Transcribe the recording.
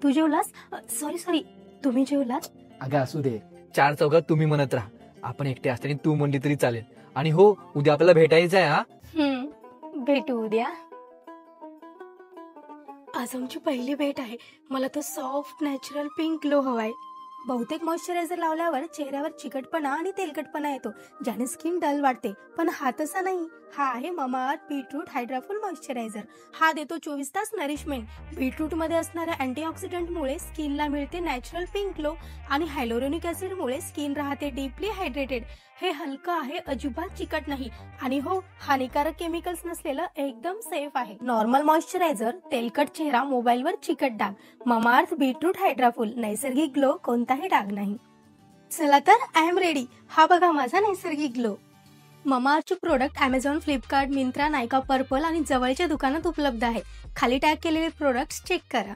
तू जेवलास? Sorry sorry, तुम्ही जेवलात? अगं असू दे, चार चौघात तुम्ही म्हणत राहा. आपण एकटे असताना तू म्हणली तरी चालेल. आणि हो, उद्या आपल्याला भेटायचं आहे. हा, भेटू उद्या. आज आमची पहिली भेट आहे. मला तो सॉफ्ट नॅचरल पिंक ग्लो हवाय. बहुतेक मॉइश्चरायझर लावल्यावर चेहऱ्यावर चिकटपणा आणि तेलकटपणा येतो, ज्याने स्किन डल वाटते. पण हा तसा नाही. हा आहे ममाअर्थ बीटरूट हायड्राफुल मॉइश्चरायझर. हा देतो 24 तास नरिशमेंट. बीटरूट मध्ये असणाऱ्या अँटीऑक्सिडंटमुळे स्किनला मिळते नॅचरल पिंक ग्लो आणि हायलोरोनिक ऍसिडमुळे स्किन राहते डीपली हायड्रेटेड. हे हलकं आहे, अजिबात चिकट नाही. आणि हो, हानिकारक केमिकल्स नसलेलं एकदम सेफ आहे. नॉर्मल मॉइश्चरायझर, तेलकट चेहरा, मोबाईलवर चिकट डाग. ममाअर्थ बीटरूट हायड्राफुल, नैसर्गिक ग्लो, कोणताही डाग नाही. चला तर, आय एम रेडी. हा बघा माझा नैसर्गिक ग्लो. ममाअर्थचे product Amazon, Flipkart, Myntra, Nykaa, purple आणि जवळच्या दुकानात उपलब्ध आहे. खाली टॅग केलेले प्रोडक्ट्स चेक करा.